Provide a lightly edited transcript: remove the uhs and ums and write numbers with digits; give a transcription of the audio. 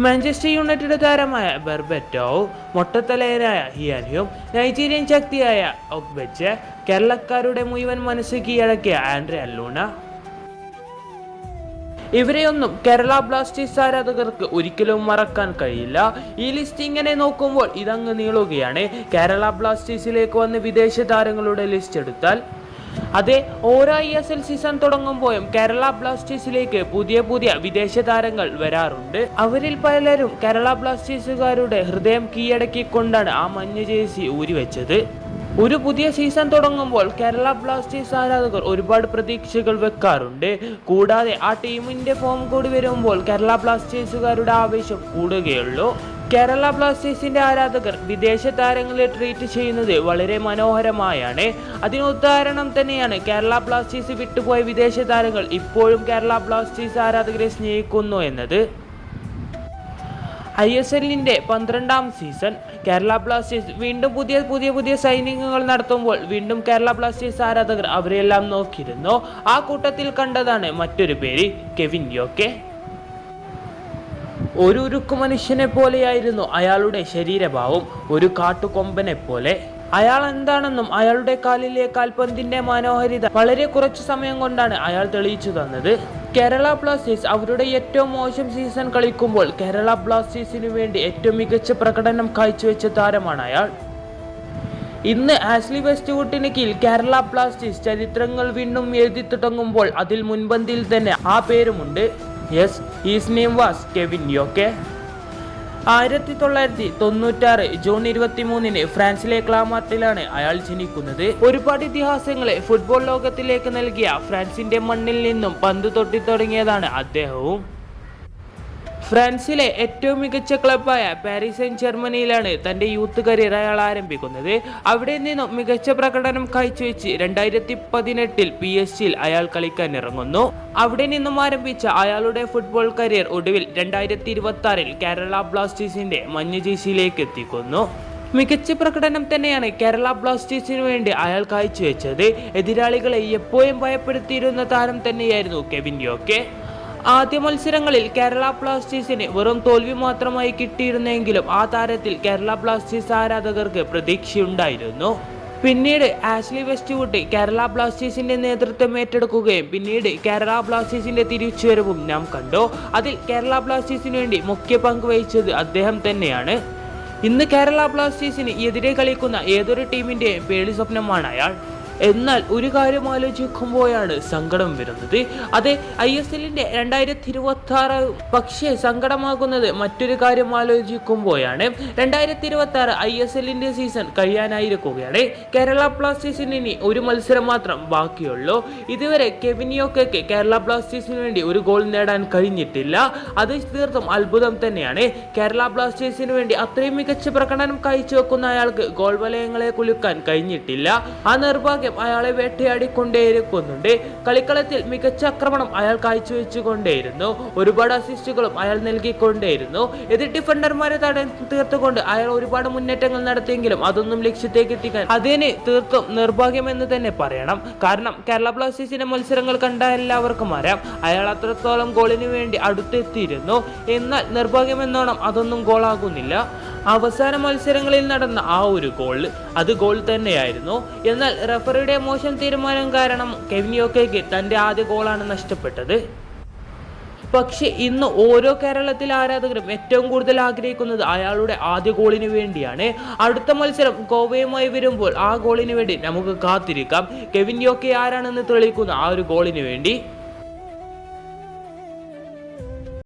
Manchester United താരമായ ബെർബറ്റോവും മൊട്ടത്തലയനായ ഹിയാനിയും Nigerian ശക്തിയായ ഒഗ്ബെച്ച് കേരളക്കാരുടെ മുഴുവൻ മനസ്സ് കീഴടക്കിയ ആൻഡ്രെ അല്ലൂണ. ഇവരെയൊന്നും കേരള ബ്ലാസ്റ്റേഴ്സ് ആരാധകർക്ക് ഒരിക്കലും മറക്കാൻ കഴിയില്ല. ഈ ലിസ്റ്റ് ഇങ്ങനെ നോക്കുമ്പോൾ ഇതങ്ങ് നീളുകയാണ്. കേരള ബ്ലാസ്റ്റേഴ്സിലേക്ക് വന്ന് വിദേശ താരങ്ങളുടെ ലിസ്റ്റ് എടുത്താൽ അതെ, ഓരോ ISL സീസൺ തുടങ്ങുമ്പോഴും കേരള ബ്ലാസ്റ്റേഴ്സിലേക്ക് പുതിയ വിദേശ താരങ്ങൾ വരാറുണ്ട്. അവരിൽ പലരും കേരള ബ്ലാസ്റ്റേഴ്സുകാരുടെ ഹൃദയം കീഴടക്കിക്കൊണ്ടാണ് ആ മഞ്ഞ ജേഴ്സി ഊരിവെച്ചത്. ഒരു പുതിയ സീസൺ തുടങ്ങുമ്പോൾ കേരള ബ്ലാസ്റ്റേഴ്സ് ആരാധകർ ഒരുപാട് പ്രതീക്ഷകൾ വെക്കാറുണ്ട്. കൂടാതെ ആ ടീമിന്റെ ഫോം കൂടി വരുമ്പോൾ കേരള ബ്ലാസ്റ്റേഴ്സുകാരുടെ ആവേശം കൂടുകയുള്ളൂ. കേരള ബ്ലാസ്റ്റേഴ്സിന്റെ ആരാധകർ വിദേശ താരങ്ങളെ ട്രീറ്റ് ചെയ്യുന്നത് വളരെ മനോഹരമായാണ്. അതിനുദാഹരണം തന്നെയാണ് കേരള ബ്ലാസ്റ്റേഴ്സ് വിട്ടുപോയ വിദേശ താരങ്ങൾ ഇപ്പോഴും കേരള ബ്ലാസ്റ്റേഴ്സ് ആരാധകരെ സ്നേഹിക്കുന്നു എന്നത്. ISLന്റെ 12ാം സീസൺ കേരള ബ്ലാസ്റ്റേഴ്സ് വീണ്ടും പുതിയ സൈനിങ്ങുകൾ നടത്തുമ്പോൾ വീണ്ടും കേരള ബ്ലാസ്റ്റേഴ്സ് ആരാധകർ അവരെല്ലാം നോക്കിയിരുന്നു. ആ കൂട്ടത്തിൽ കണ്ടതാണ് മറ്റൊരു പേര്, കെവിൻ യോക്കെ. ഒരു ഉരുക്കു മനുഷ്യനെ പോലെയായിരുന്നു അയാളുടെ ശരീരഭാവം, ഒരു കാട്ടുകൊമ്പനെ പോലെ. അയാൾ എന്താണെന്നും അയാളുടെ കാലിലെ കാൽപന്തിന്റെ മനോഹാരിത വളരെ കുറച്ചു സമയം കൊണ്ടാണ് അയാൾ തെളിയിച്ചു തന്നത്. കേരള ബ്ലാസ്റ്റേഴ്സ് അവരുടെ ഏറ്റവും മോശം സീസൺ കളിക്കുമ്പോൾ കേരള ബ്ലാസ്റ്റേഴ്സിനു വേണ്ടി ഏറ്റവും മികച്ച പ്രകടനം കാഴ്ചവെച്ച താരമാണ് അയാൾ. ഇന്ന് ആഷ്ലി വെസ്റ്റ്വുഡിന് കീഴിൽ കേരള ബ്ലാസ്റ്റേഴ്സ് ചരിത്രങ്ങൾ വീണ്ടും എഴുതി തുടങ്ങുമ്പോൾ അതിൽ മുൻപന്തിയിൽ തന്നെ ആ പേരുമുണ്ട്. Yes, his name was Kevin Yokke. 1996 June 23 ഫ്രാൻസിലെ ക്ലാമാർട്ടിലാണ് അയാൾ ജനിക്കുന്നത്. ഒരുപാട് ഇതിഹാസങ്ങളെ ഫുട്ബോൾ ലോകത്തിലേക്ക് നൽകിയ ഫ്രാൻസിന്റെ മണ്ണിൽ നിന്നും പന്ത് തൊട്ടി തുടങ്ങിയതാണ് അദ്ദേഹവും. ഫ്രാൻസിലെ ഏറ്റവും മികച്ച ക്ലബായ പാരീസ് സെന്റ് ജർമ്മനിയിലാണ് തന്റെ യൂത്ത് കരിയർ അയാൾ ആരംഭിക്കുന്നത്. അവിടെ നിന്നും മികച്ച പ്രകടനം കാഴ്ചവെച്ച് 2018 PSG അയാൾ കളിക്കാൻ ഇറങ്ങുന്നു. അവിടെ നിന്നും ആരംഭിച്ച അയാളുടെ ഫുട്ബോൾ കരിയർ ഒടുവിൽ 2026 കേരള ബ്ലാസ്റ്റേഴ്സിന്റെ മഞ്ഞ ജേഴ്സിയിലേക്ക് എത്തിക്കുന്നു. മികച്ച പ്രകടനം തന്നെയാണ് കേരള ബ്ലാസ്റ്റേഴ്സിനു വേണ്ടി അയാൾ കാഴ്ചവെച്ചത്. എതിരാളികളെ എപ്പോഴും ഭയപ്പെടുത്തിയിരുന്ന താരം തന്നെയായിരുന്നു കെവിൻ യോക്കെ. ആദ്യ മത്സരങ്ങളിൽ കേരള ബ്ലാസ്റ്റേഴ്സിന് വെറും തോൽവി മാത്രമായി കിട്ടിയിരുന്നെങ്കിലും ആ താരത്തിൽ കേരള ബ്ലാസ്റ്റേഴ്സ് ആരാധകർക്ക് പ്രതീക്ഷയുണ്ടായിരുന്നു. പിന്നീട് ആഷ്ലി വെസ്റ്റ്വുഡ് കേരള ബ്ലാസ്റ്റേഴ്സിന്റെ നേതൃത്വം ഏറ്റെടുക്കുകയും പിന്നീട് കേരള ബ്ലാസ്റ്റേഴ്സിന്റെ തിരിച്ചുവരവും നാം കണ്ടു. അതിൽ കേരള ബ്ലാസ്റ്റേഴ്സിന് വേണ്ടി മുഖ്യ പങ്ക് വഹിച്ചത് അദ്ദേഹം തന്നെയാണ്. ഇന്ന് കേരള ബ്ലാസ്റ്റേഴ്സിന് എതിരെ കളിക്കുന്ന ഏതൊരു ടീമിന്റെയും പേടി സ്വപ്നമാണ് അയാൾ. എന്നാൽ ഒരു കാര്യം ആലോചിക്കുമ്പോഴാണ് സങ്കടം വരുന്നത്. അതെ, ISLന്റെ 2026. പക്ഷേ സങ്കടമാകുന്നത് മറ്റൊരു കാര്യം ആലോചിക്കുമ്പോഴാണ്. 2026 ISLന്റെ സീസൺ കഴിയാനായിരിക്കുകയാണ്. കേരള ബ്ലാസ്റ്റേഴ്സിന് ഇനി ഒരു മത്സരം മാത്രം ബാക്കിയുള്ളൂ. ഇതുവരെ കെവിൻ യോക്കയ്ക്ക് കേരള ബ്ലാസ്റ്റേഴ്സിന് വേണ്ടി ഒരു ഗോൾ നേടാൻ കഴിഞ്ഞിട്ടില്ല. അത് തീർത്തും അത്ഭുതം തന്നെയാണ്. കേരള ബ്ലാസ്റ്റേഴ്സിന് വേണ്ടി അത്രയും മികച്ച പ്രകടനം കാഴ്ചവെക്കുന്ന അയാൾക്ക് ഗോൾ വലയങ്ങളെ കുലുക്കാൻ കഴിഞ്ഞിട്ടില്ല. ആ നിർഭാഗ്യം അയാളെ വേട്ടയാടിക്കൊണ്ടേയിരിക്കുന്നുണ്ട്. കളിക്കളത്തിൽ മികച്ച ആക്രമണം അയാൾ കാഴ്ചവെച്ചുകൊണ്ടേയിരുന്നു. ഒരുപാട് അസിസ്റ്റുകളും അയാൾ നൽകിക്കൊണ്ടേയിരുന്നു. എതിർ ഡിഫൻഡർമാരെ തീർത്തുകൊണ്ട് അയാൾ ഒരുപാട് മുന്നേറ്റങ്ങൾ നടത്തിയെങ്കിലും അതൊന്നും ലക്ഷ്യത്തേക്ക് എത്തിക്കാൻ അതിന് തീർത്തും നിർഭാഗ്യമെന്ന് തന്നെ പറയണം. കാരണം കേരള ബ്ലാസ്റ്റേഴ്സിന്റെ മത്സരങ്ങൾ കണ്ട എല്ലാവർക്കും അറിയാം അയാൾ അത്രത്തോളം ഗോളിന് വേണ്ടി അടുത്തെത്തിയിരുന്നു. എന്നാൽ നിർഭാഗ്യമെന്നോണം അതൊന്നും ഗോളാകുന്നില്ല. അവസാന മത്സരങ്ങളിൽ നടന്ന ആ ഒരു ഗോൾ അത് ഗോൾ തന്നെയായിരുന്നു. എന്നാൽ റഫറിയുടെ മോശം തീരുമാനം കാരണം കെവിൻ യോക്കയ്ക്ക് തന്റെ ആദ്യ ഗോളാണ് നഷ്ടപ്പെട്ടത്. പക്ഷെ ഇന്ന് ഓരോ കേരളത്തിലെ ആരാധകരും ഏറ്റവും കൂടുതൽ ആഗ്രഹിക്കുന്നത് അയാളുടെ ആദ്യ ഗോളിന് വേണ്ടിയാണ്. അടുത്ത മത്സരം ഗോവയുമായി വരുമ്പോൾ ആ ഗോളിന് വേണ്ടി നമുക്ക് കാത്തിരിക്കാം. കെവിൻ യോക്കെ ആരാണെന്ന് തെളിയിക്കുന്ന ആ ഒരു ഗോളിന് വേണ്ടി.